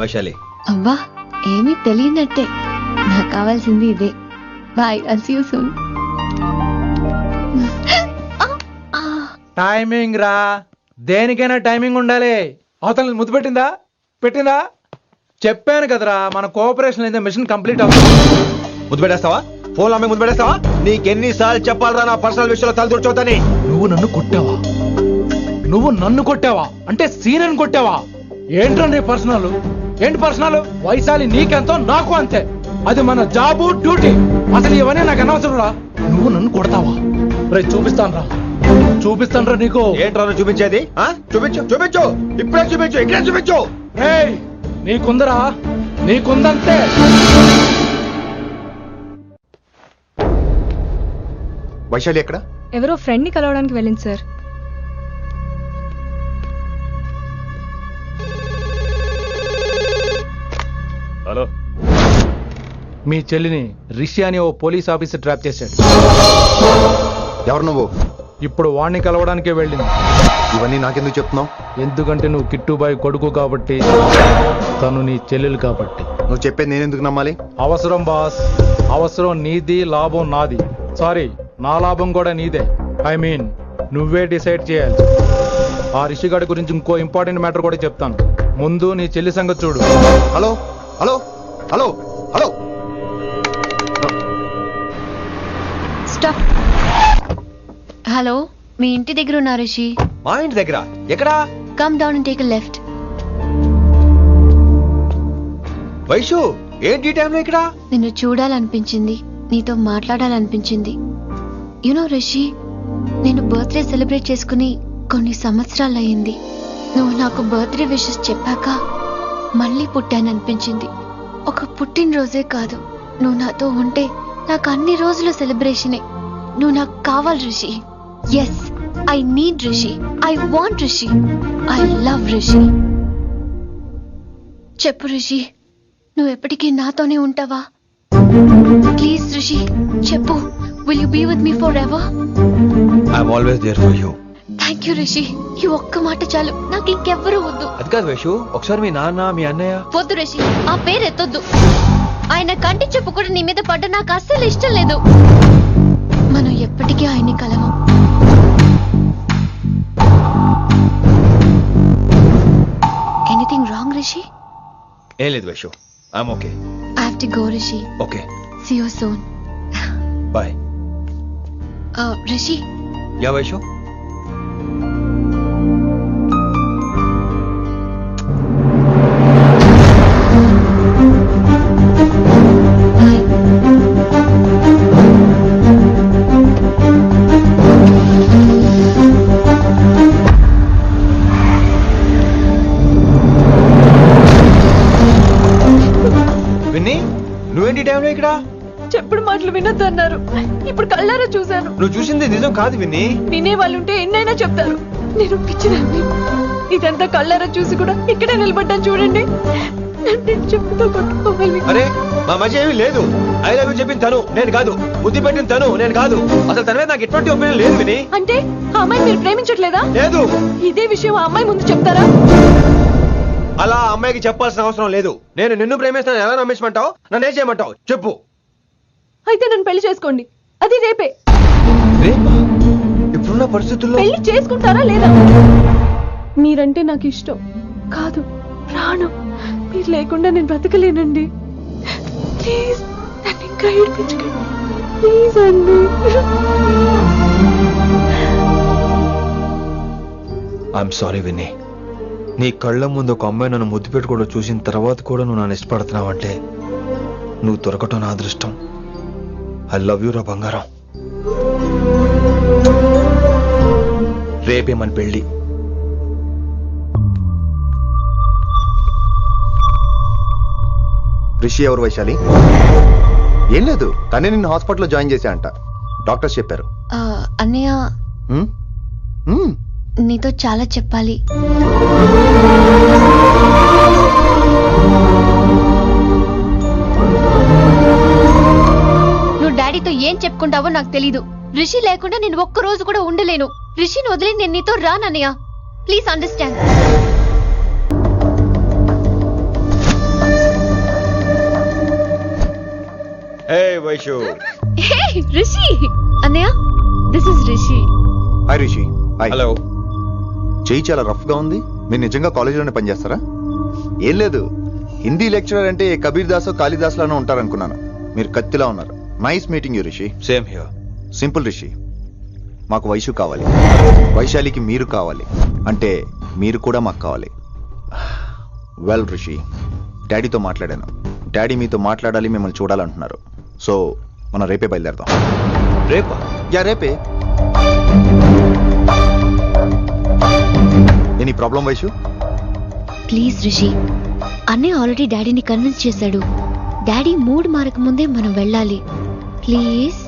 వైశాలి. అబ్బా, ఏమీ తెలియనట్టే. నాకు కావాల్సింది ఇదే. Bye, I'll see you soon. Timing రా, దేనికైనా టైమింగ్ ఉండాలి. అవతల ముద్దు పెట్టిందా? పెట్టిందా? చెప్పాను కదరా, మన కోఆపరేషన్ అయితే మిషన్ కంప్లీట్ అవుతుంది. ముద్దు పెట్టేస్తావా? ఫోన్ అమ్మే ముద్దు పెట్టేస్తావా? నీకెన్నిసార్లు చెప్పాలరా నా పర్సనల్ విషయంలో తల దూర్చోతని? నువ్వు నన్ను కొట్టావా? నువ్వు నన్ను కొట్టావా? అంటే సీనియర్ని కొట్టావా? ఏంట్రా నీ పర్సనల్? ఏంటి పర్సనల్? వైశాలి నీకెంతో నాకు అంతే. అది మన జాబు, డ్యూటీ. అసలు ఇవన్నీ నాకు అనవసరం రా. నువ్వు నన్ను కొడతావా? రే చూపిస్తాను రా, చూపిస్తాను రా నీకు. ఏంట్రా చూపించేది? చూపించు, చూపించు, ఇప్పుడే చూపించు, ఇక్కడే చూపించు. రేయ్, నీకుందరా, నీకుందంతే. వైశాలి ఎక్కడ? ఎవరో ఫ్రెండ్ ని కలవడానికి వెళ్ళింది సార్. హలో, మీ చెల్లిని రిషి అని ఓ పోలీస్ ఆఫీసర్ ట్రాప్ చేశాడు. ఎవరు నువ్వు? ఇప్పుడు వాణ్ణి కలవడానికే వెళ్ళింది. ఇవన్నీ నాకెందుకు చెప్తున్నావు? ఎందుకంటే నువ్వు కిట్టుబాయ్ కొడుకు కాబట్టి, తను నీ చెల్లెలు కాబట్టి. నువ్వు చెప్పేది నేను ఎందుకు నమ్మాలి? అవసరం బాస్, అవసరం నీది, లాభం నాది. సారీ, నా లాభం కూడా నీదే. ఐ మీన్ నువ్వే డిసైడ్ చేయాలి. ఆ రిషిగాడి గురించి ఇంకో ఇంపార్టెంట్ మ్యాటర్ కూడా చెప్తాను. ముందు నీ చెల్లి సంగతి చూడు. Hello hello hello hello, stop. Hello, మీ ఇంటి దగ్గర ఉన్నా రిషి? మా ఇంటి దగ్గర ఎక్కడా? Come down and take a left. Vaishu, ఏంటి ఈ టైంలో ఇక్కడ? నిన్ను చూడాలనిపించింది, నీతో మాట్లాడాలనిపించింది. యునో రిషి, నేను బర్త్డే సెలబ్రేట్ చేసుకుని కొన్ని సంవత్సరాలయ్యింది. నువ్వు నాకు బర్త్డే విషెస్ చెప్పాక మళ్ళీ పుట్టాననిపించింది. ఒక పుట్టినరోజే కాదు, నువ్వు నాతో ఉంటే నాకు అన్ని రోజుల సెలబ్రేషనే. నువ్వు నాకు కావాలి Rishi. Yes, I need Rishi, I want Rishi, I love Rishi. చెప్పు రిషి, నువ్వు ఎప్పటికీ నాతోనే ఉంటావా? ప్లీజ్ రిషి చెప్పు. Will you be with me forever? I'm always there for you. Thank you Rishi, ఈ ఒక్క మాట చాలు, నాకు ఇంకెవ్వరూ వద్దు. అది కాదు వైషు, ఒకసారి మీ నాన్న, మీ అన్నయ్య. వద్దు రిషి, ఆ పేరు ఎత్తొద్దు. ఆయన కంటి చెప్పు కూడా నీ మీద పడ్డ నాకు అస్సలు ఇష్టం లేదు. మనం ఎప్పటికీ ఆయన్ని కలవం. Anything wrong Rishi? ఏం లేదు Vaishu, I'm okay. I have to go Rishi. Okay, see you soon. Bye. Rishi. Yeah Vaishu. మాటలు వినొద్దన్నారు. ఇప్పుడు కళ్ళారా చూశాను. నువ్వు చూసింది నిజం కాదు విని. వినే వాళ్ళుంటే ఎన్నైనా చెప్తారు. నేను పిచ్చిదాన్ని. ఇదంతా కళ్ళారా చూసి కూడా ఇక్కడే నిలబడ్డాను చూడండి. నన్ను చెప్పుతో కొట్టుకోవాలి. అరే మా మధ్య ఏమీ లేదు. ఐ లవ్ యూ చెప్పింది తను, నేను కాదు. బుద్ధి పెట్టిన తను, నేను కాదు. అసలు తన మీద నాకు ఎటువంటి ఒపీనియన్ లేదు విని. అంటే ఆ అమ్మాయి మీరు ప్రేమించట్లేదా? లేదు. ఇదే విషయం ఆ అమ్మాయి ముందు చెప్తారా? అలా ఆ అమ్మాయికి చెప్పాల్సిన అవసరం లేదు. నేను నిన్ను ప్రేమిస్తాను ఎలా నమ్మించమంటావు? నన్ను ఏం చేయమంటావు చెప్పు. అయితే నన్ను పెళ్లి చేసుకోండి. అది రేపే. రేపా? ఇప్పుడున్న పరిస్థితుల్లో పెళ్లి చేసుకుంటారా లేదా? మీరంటే నాకు ఇష్టం కాదు, ప్రాణం. మీరు లేకుండా నేను బ్రతకలేనండి. ప్లీజ్ నన్ను ఇంకా ఏడిపించకండి. ప్లీజ్ అండి. I am sorry Vinni. నీ కళ్ళ ముందు ఒక అమ్మాయి నన్ను ముద్దు పెట్టుకోవడం చూసిన తర్వాత కూడా నువ్వు నన్ను ఇష్టపడుతున్నావంటే నువ్వు దొరకటం నా అదృష్టం. ఐ లవ్ యూ రా బంగారం. రేపే మన పెళ్ళి. రిషి ఎవరు వైశాలి? ఏం లేదు, తనే నిన్ను హాస్పిటల్లో జాయిన్ చేశా అంట. డాక్టర్స్ చెప్పారు. అన్నయ్య హ్మ్? హ్మ్. నీతో చాలా చెప్పాలి. నువ్వు డాడీతో ఏం చెప్పుకుంటావో నాకు తెలీదు. రిషి లేకుండా నేను ఒక్క రోజు కూడా ఉండలేను. రిషిని వదిలి నేను నీతో రానన్నయ్య. Please understand. Hey Vaishu. Hey Rishi. అన్నయ్య this is Rishi. Hi Rishi. Hi. Hello. చెయ్యి చాలా రఫ్ గా ఉంది. మీరు నిజంగా కాలేజీలోనే పనిచేస్తారా? ఏం లేదు, హిందీ లెక్చరర్ అంటే కబీర్ దాస్ కాళిదాస్ లానో ఉంటారనుకున్నాను. మీరు కత్తిలా ఉన్నారు. Nice meeting you Rishi. Same here. Simple Rishi, మాకు వైషు కావాలి. వైశాలికి మీరు కావాలి. అంటే మీరు కూడా మాకు కావాలి. వెల్ రిషి, డాడీతో మాట్లాడాను. డాడీ మీతో మాట్లాడాలి, మిమ్మల్ని చూడాలంటున్నారు. సో మనం రేపే బయలుదేరదాం. రేపా? యా రేపే. Any problem Vaishu? Please Rishi. అన్నయ్య ఆల్రెడీ డాడీని కన్విన్స్ చేశాడు. డాడీ మూడ్ మారక ముందే మనం వెళ్ళాలి. ప్లీజ్.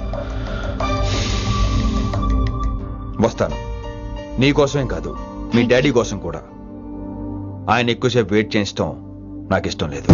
వస్తాను. నీ కోసమేం కాదు, మీ డాడీ కోసం కూడా. ఆయన ఎక్కువసేపు వెయిట్ చేయించడం నాకు ఇష్టం లేదు.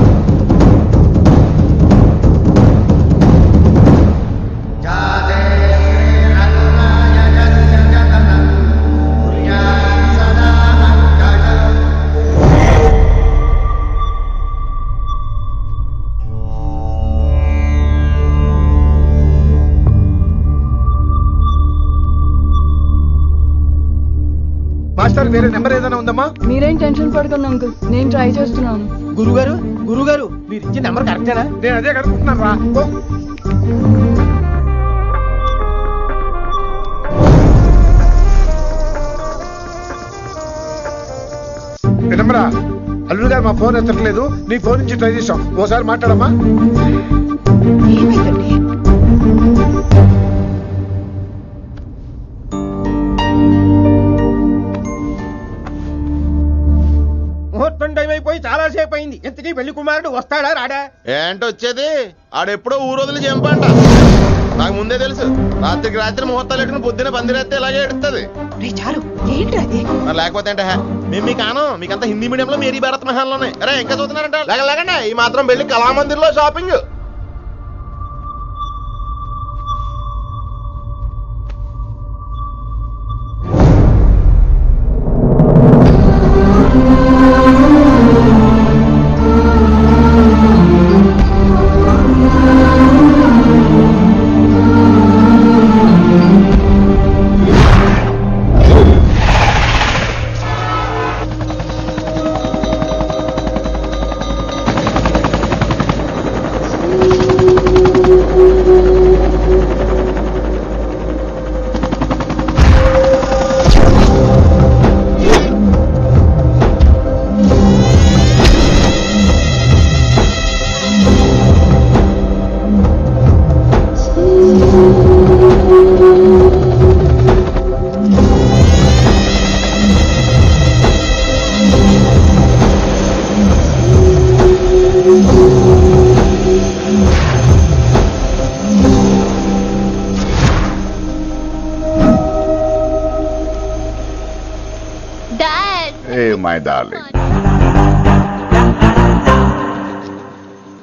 మాస్టర్ వేరే నెంబర్ ఏదైనా ఉందమ్మా? మీరేం టెన్షన్ పడకండి అంకుల్, నేను ట్రై చేస్తున్నాను. గురుగారు మీరు ఇచ్చిన నెంబర్ కరెక్టేనా? నేను అదే కనుక్కుంటున్నాను రా. నెంబరా? అల్లుడు గారు మా ఫోన్ ఎత్తట్లేదు, నీ ఫోన్ నుంచి ట్రై చేసాం. ఓసారి మాట్లాడమ్మా. ఏమైందండి? ముహూర్తం టైం అయిపోయి చాలా సేపు అయింది. ఇంతకీ పెళ్లి కుమారుడు వస్తాడా రాడా? ఏంటి వచ్చేది? ఆడెప్పుడో ఊరోదులు చంపంట. నాకు ముందే తెలుసు. రాత్రికి రాత్రి ముహూర్తాలు ఎట్టుకుని పొద్దున పందిరేస్తే ఇలాగే ఎడుతుంది. మరి లేకపోతే అంటే మేము మీకు ఆనం, మీకంతా హిందీ మీడియంలో మేరీ భారత్ మహాల్లోనే. అరే ఇంకా చూస్తున్నారంట. లేకండి ఈ మాత్రం వెళ్ళి కళామందిర్లో షాపింగ్. My darling.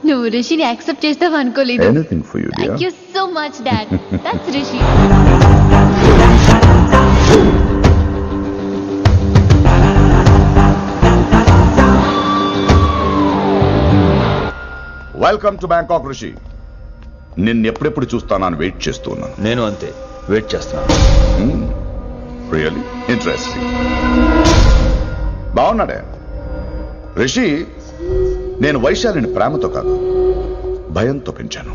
నువ్వు రిషిని యాక్సెప్ట్ చేస్తావు అనుకోలేదు. Anything for you dear. Thank you so much dad. That's Rishi. Welcome to Bangkok Rishi. నిన్ను ఎప్పుడెప్పుడు చూస్తానని వెయిట్ చేస్తూ ఉన్నాను. నేను అంతే వెయిట్ చేస్తున్నాను. Really interesting. బాగున్నాడే రిషి. నేను వైశాలిని ప్రేమతో కాదు భయంతో పెంచాను.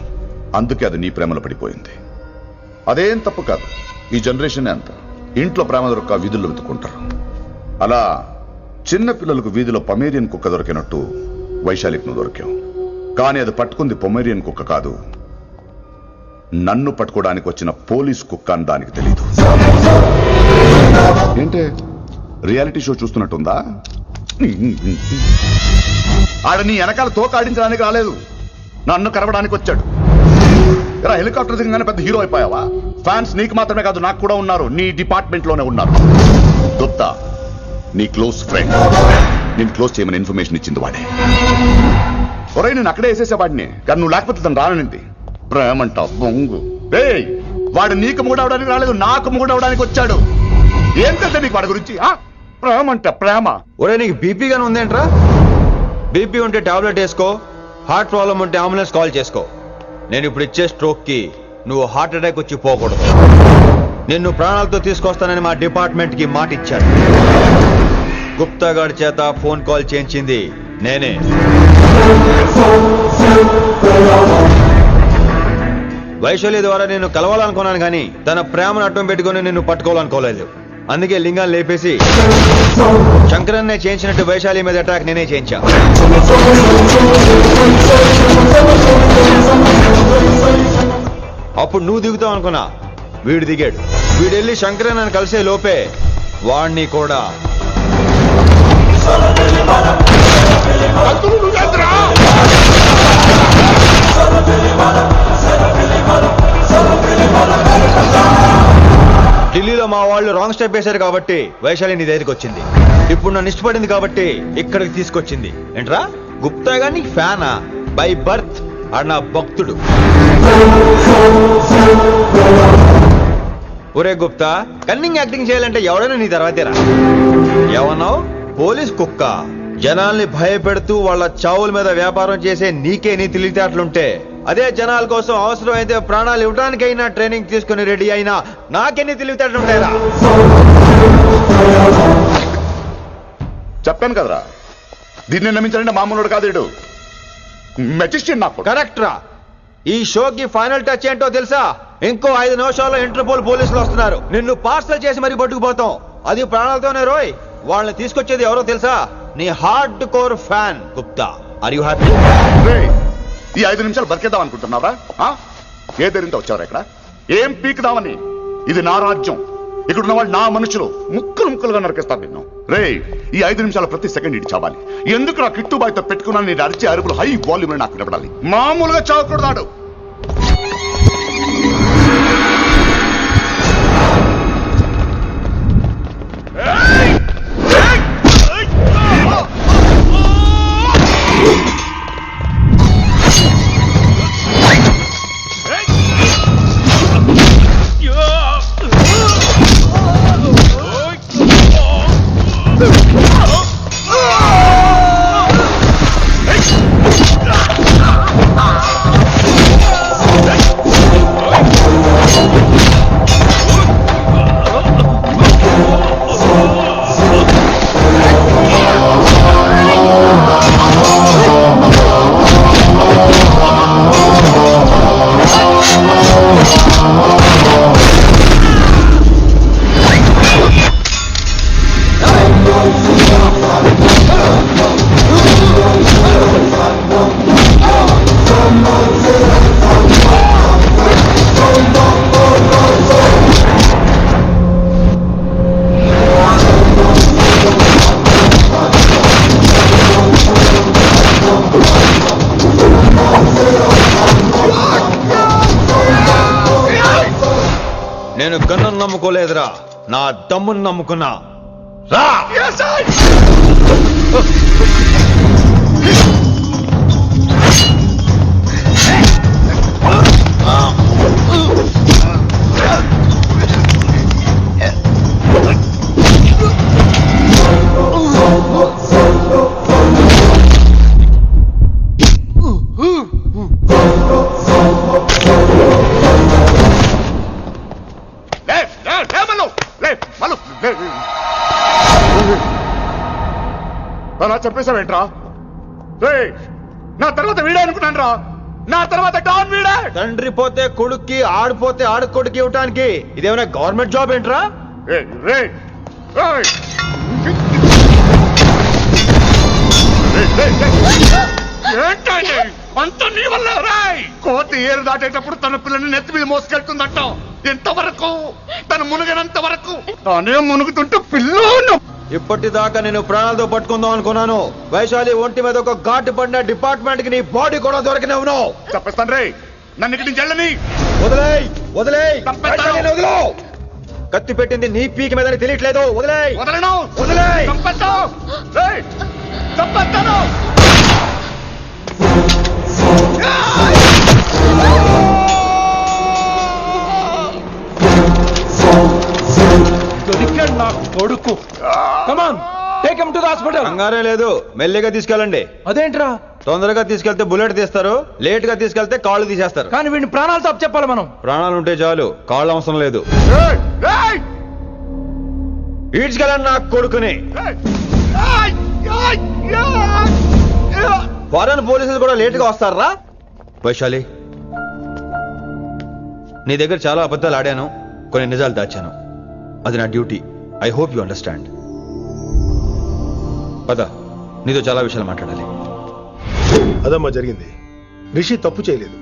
అందుకే అది నీ ప్రేమలో పడిపోయింది. అదేం తప్పు కాదు. ఈ జనరేషన్ అంత ఇంట్లో ప్రేమ దొరక్క వీధుల్లో వెతుక్కుంటారు. అలా చిన్న పిల్లలకు వీధిలో పొమేరియన్ కుక్క దొరికినట్టు వైశాలికి నువ్వు దొరికావు. కానీ అది పట్టుకుంది పొమేరియన్ కుక్క కాదు, నన్ను పట్టుకోవడానికి వచ్చిన పోలీస్ కుక్క అని దానికి తెలీదు. ఏంటే రియాలిటీ షో చూస్తున్నట్టుందా? ఆడ నీ వెనకాల తోక ఆడించడానికి రాలేదు, నన్ను కరవడానికి వచ్చాడు. ఇలా హెలికాప్టర్ దిగగానే పెద్ద హీరో అయిపోయావా? ఫ్యాన్స్ నీకు మాత్రమే కాదు నాకు కూడా ఉన్నారు, నీ డిపార్ట్మెంట్ లోనే ఉన్నారు. గుప్తా నీ క్లోజ్ ఫ్రెండ్, నేను క్లోజ్ చేయమని ఇన్ఫర్మేషన్ ఇచ్చింది వాడే. ఒరే నేను అక్కడే వేసేసేవాడిని, కానీ నువ్వు లేకపోతే తను రానంది. ప్రేమంట బొంగు. వాడు నీకు మూడవడానికి రాలేదు, నాకు మూడవడానికి వచ్చాడు. ఏం తెలుసా నీకు వాడి గురించి? ప్రేమంట ప్రేమ. ఒరే నీకు బీపీ గానీ ఉందేంట్రా? బీపీ ఉంటే టాబ్లెట్ వేసుకో, హార్ట్ ప్రాబ్లం ఉంటే అంబులెన్స్ కాల్ చేసుకో. నేను ఇప్పుడు ఇచ్చే స్ట్రోక్ కి నువ్వు హార్ట్ అటాక్ వచ్చి పోకూడదు. నిన్ను ప్రాణాలతో తీసుకొస్తానని మా డిపార్ట్మెంట్ కి మాట ఇచ్చాడు. గుప్తా గారి చేత ఫోన్ కాల్ చేయించింది నేనే. వైశాలి ద్వారా నేను కలవాలనుకున్నాను కానీ తన ప్రేమను అడ్డం పెట్టుకుని నిన్ను పట్టుకోవాలనుకోలేదు. అందుకే లింగాన్ని లేపేసి శంకరన్నే చేయించినట్టు వైశాలి మీద అటాక్ నేనే చేయించా. అప్పుడు నువ్వు దిగుతావు అనుకున్నా, వీడు దిగాడు. వీడెళ్ళి శంకరన్నని కలిసే లోపే వాణ్ణి కూడా ఢిల్లీలో మా వాళ్ళు రాంగ్ స్టెప్ వేశారు కాబట్టి వైశాలి నీ దగ్గరికి వచ్చింది. ఇప్పుడు నన్ను ఇష్టపడింది కాబట్టి ఇక్కడికి తీసుకొచ్చింది. ఏంట్రా గుప్తా గాని ఫ్యానా? బై బర్త్ ఆడు నా భక్తుడు. ఒరే గుప్తా, కన్నింగ్ యాక్టింగ్ చేయాలంటే ఎవరైనా నీ తర్వాతేరా. ఏమన్నావు? పోలీస్ కుక్క. జనాల్ని భయపెడుతూ వాళ్ళ చావుల మీద వ్యాపారం చేసే నీకే నీ తెలివితేటలుంటే, అదే జనాల కోసం అవసరమైతే ప్రాణాలు ఇవ్వడానికైనా ట్రైనింగ్ తీసుకుని రెడీ అయినా నాకెన్ని తెలివితేటలుంటాయిరా? చెప్పాను కదరా, దీన్ని నమ్మించాలంటే మామూలుడు కాదు, మెజిస్టియన్. నాకు కరెక్ట్ రా. ఈ షోకి ఫైనల్ టచ్ ఏంటో తెలుసా? ఇంకో 5 నిమిషాల్లో ఇంటర్పోల్ పోలీసులు వస్తున్నారు. నిన్ను పార్సల్ చేసి మరీ పట్టుకుపోతాం, అది ప్రాణాలతోనే రోయ్. వాళ్ళని తీసుకొచ్చేది ఎవరో తెలుసా? నీ hardcore fan Gupta. Are you happy? ఈ 5 నిమిషాలు బతికేద్దాం అనుకుంటున్నావా? ఏ ధైర్యంతో వచ్చారా ఇక్కడ? ఏం పీకుదామని? ఇది నా రాజ్యం, ఇక్కడున్న వాళ్ళు నా మనుషులు. ముక్కలు ముక్కలుగా నరికేస్తాను నిన్ను. ఈ 5 నిమిషాలు ప్రతి సెకండ్ ఇటు చావాలి. ఎందుకు నా కిట్టుబాయితో పెట్టుకున్నాను? నేను అరిచే అరుపులు హై వాల్యూమ్ నాకు వినపడాలి, మామూలుగా చావకూడదాడు. నేను గన్ను నమ్ముకోలేదురా, నా దమ్మును నమ్ముకున్నా. రా! అలా చెప్పేశావేంట్రా? రేయ్, నా తర్వాత వీడే అనుకున్నాను రా. నా తర్వాత డాన్ వీడే. తండ్రి పోతే కొడుక్కి, ఆడిపోతే ఆడకొడుకు ఇవ్వటానికి ఇదేమైనా గవర్నమెంట్ జాబ్ ఏంట్రా? రేయ్, రేయ్, రేయ్. ఏంటండి అంత నీ వల్ల? రాయ్, కోతి ఏరు దాటేటప్పుడు తన పిల్లని నెత్తి మీద మోసుకెళ్తుందంట. ఎంతవరకు? తను మునిగినంత వరకు తానే మునుగుతుంటూ పిల్లను. ఇప్పటిదాకా నేను ప్రాణాలతో పట్టుకుందాం అనుకున్నాను. వైశాలి ఒంటి మీద ఒక ఘాటు పడిన డిపార్ట్మెంట్ కి నీ బాడీ కూడా దొరికినవును. చెప్పేస్తాను రే, నన్ను ఇక్కడి నుంచి వెళ్ళని. వదిలేయ్, వదిలేయ్, చంపేస్తాను. వైశాలిని వదిలో. కత్తి పెట్టింది నీ పీకి మీద తెలియట్లేదు. వదిలేయ్, వదలను. వదిలేయ్. చంపేస్తాను. రేయ్, చంపేస్తాను. దొరికాడు నా కొడుకు. Come on, take him to the hospital. కంగారే లేదు, మెల్లిగా తీసుకెళ్ళండి. అదేంట్రా? తొందరగా తీసుకెళ్తే బుల్లెట్ తీస్తారు, లేట్ గా తీసుకెళ్తే కాళ్ళు తీసేస్తారు. కానీ వీడిని ప్రాణాలతో అప్పచెప్పాలి మనం. ప్రాణాలు ఉంటే చాలు, కాళ్ళు అవసరం లేదు. రేయ్, రేయ్. ఈడ్చుకెళ్ళండి నా కొడుకుని. రేయ్. ఆయ్, ఆయ్, ఆయ్. ఫారెన్ పోలీసులు కూడా లేట్ గా వస్తారా? వైశాలి, నీ దగ్గర చాలా అబద్ధాలు ఆడాను, కొన్ని నిజాలు దాచాను. అది నా duty. I hope you understand. పద, నీతో చాలా విషయాలు మాట్లాడాలి. అదమ్మా జరిగింది. రిషి తప్పు చేయలేదు.